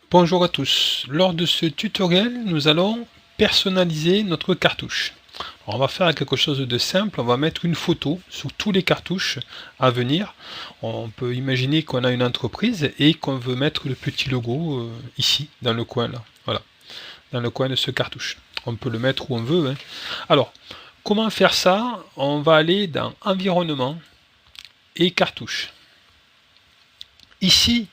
Bonjour à tous, lors de ce tutoriel nous allons personnaliser notre cartouche. Alors, on va faire quelque chose de simple, on va mettre une photo sur tous les cartouches à venir. On peut imaginer qu'on a une entreprise et qu'on veut mettre le petit logo ici, dans le coin là, voilà, dans le coin de ce cartouche. On peut le mettre où on veut, hein. Alors, comment faire ça? On va aller dans Environnement et Cartouches. Ici,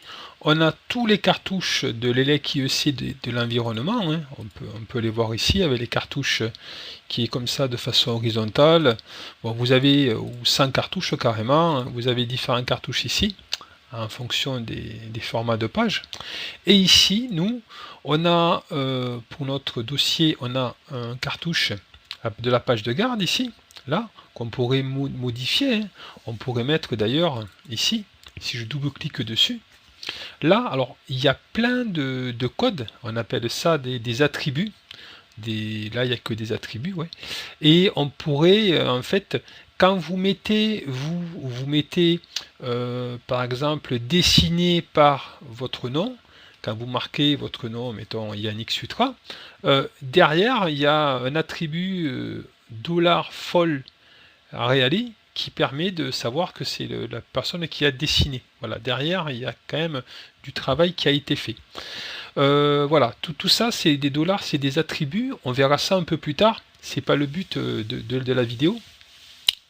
on a tous les cartouches de l'ELEC IEC de l'environnement, hein. On peut les voir ici avec les cartouches qui est comme ça de façon horizontale. Bon, vous avez 100 cartouches carrément, hein. Vous avez différentes cartouches ici en fonction des formats de page. Et ici, nous, on a pour notre dossier, on a un cartouche de la page de garde ici, là, qu'on pourrait modifier, hein. On pourrait mettre d'ailleurs ici, si je double-clique dessus. Là, alors, il y a plein de codes, on appelle ça des attributs. Là, il n'y a que des attributs, ouais. Et on pourrait, en fait, quand vous mettez, par exemple, dessiné par votre nom, quand vous marquez votre nom, mettons Yannick Sutra, derrière, il y a un attribut $fall Reali qui permet de savoir que c'est la personne qui a dessiné. Voilà, derrière, il y a quand même du travail qui a été fait. Voilà, tout ça, c'est des dollars, c'est des attributs. On verra ça un peu plus tard. C'est pas le but de la vidéo.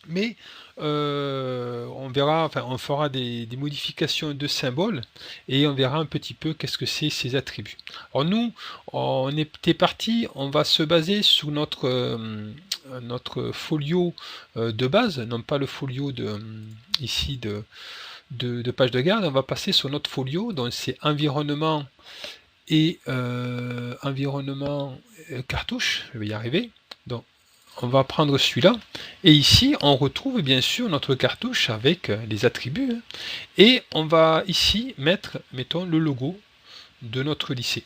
Mais on verra, enfin, on fera des modifications de symboles et on verra un petit peu qu'est-ce que c'est ces attributs. Alors nous, on était parti, on va se baser sur notre folio de base, non pas le folio ici de page de garde. On va passer sur notre folio, donc c'est environnement et environnement cartouche, je vais y arriver. Donc on va prendre celui-là, et ici on retrouve bien sûr notre cartouche avec les attributs, hein. Et on va ici mettre, mettons, le logo de notre lycée.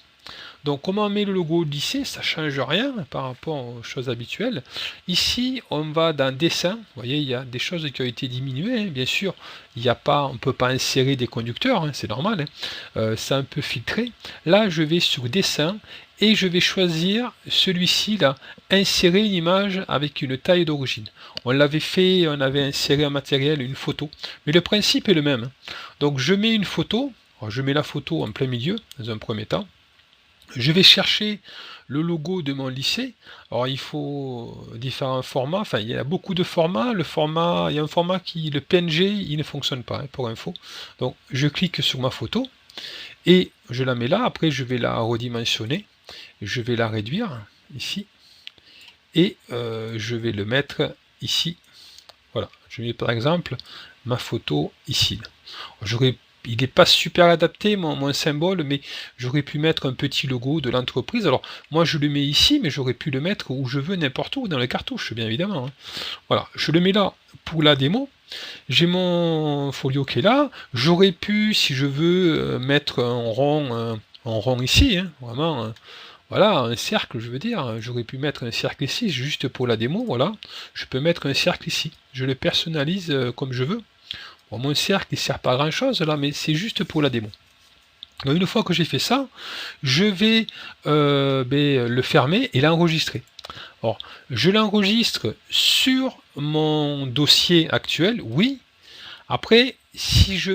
Donc comment on met le logo lycée, ça change rien par rapport aux choses habituelles. Ici on va dans dessin, vous voyez il y a des choses qui ont été diminuées, hein. Bien sûr on ne peut pas insérer des conducteurs, hein, c'est normal, hein. C'est un peu filtré. Là je vais sur dessin et je vais choisir celui-ci là, insérer une image avec une taille d'origine. On l'avait fait, on avait inséré un matériel, une photo, mais le principe est le même. Donc je mets une photo, alors, je mets la photo en plein milieu dans un premier temps. Je vais chercher le logo de mon lycée. Alors il faut différents formats, enfin il y a beaucoup de formats. Il y a un format le PNG, il ne fonctionne pas, hein, pour info. Donc je clique sur ma photo et je la mets là. Après je vais la redimensionner, je vais la réduire ici et je vais le mettre ici. Voilà, je mets par exemple ma photo ici. Il n'est pas super adapté mon symbole, mais j'aurais pu mettre un petit logo de l'entreprise. Alors moi je le mets ici, mais j'aurais pu le mettre où je veux, n'importe où, dans les cartouches, bien évidemment, hein. Voilà, je le mets là pour la démo. J'ai mon folio qui est là. J'aurais pu, si je veux, mettre un rond ici, hein, vraiment. Voilà, un cercle, je veux dire. J'aurais pu mettre un cercle ici, juste pour la démo, voilà. Je peux mettre un cercle ici. Je le personnalise comme je veux. Bon, mon cercle, il ne sert pas à grand chose là, mais c'est juste pour la démo. Donc, une fois que j'ai fait ça, je vais le fermer et l'enregistrer. Alors, je l'enregistre sur mon dossier actuel, oui. Après, si je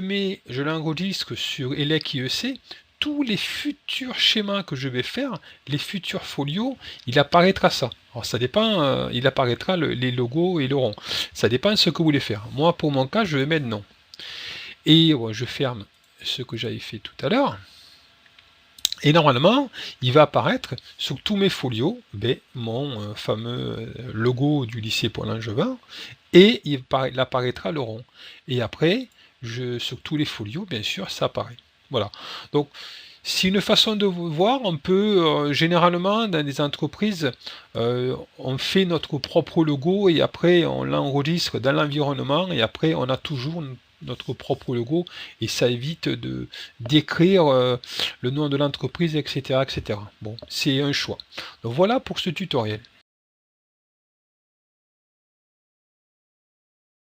l'enregistre sur ELEC IEC, tous les futurs schémas que je vais faire, les futurs folios, il apparaîtra ça. Alors ça dépend, il apparaîtra les logos et le rond. Ça dépend de ce que vous voulez faire. Moi, pour mon cas, je vais mettre non. Et je ferme ce que j'avais fait tout à l'heure. Et normalement, il va apparaître sur tous mes folios, mon fameux logo du lycée Paul-Langevin, et il apparaîtra le rond. Et après, sur tous les folios, bien sûr, ça apparaît. Voilà. Donc, c'est une façon de voir. On peut, généralement, dans des entreprises, on fait notre propre logo et après, on l'enregistre dans l'environnement et après, on a toujours notre propre logo et ça évite d'écrire le nom de l'entreprise, etc., etc. Bon, c'est un choix. Donc voilà pour ce tutoriel.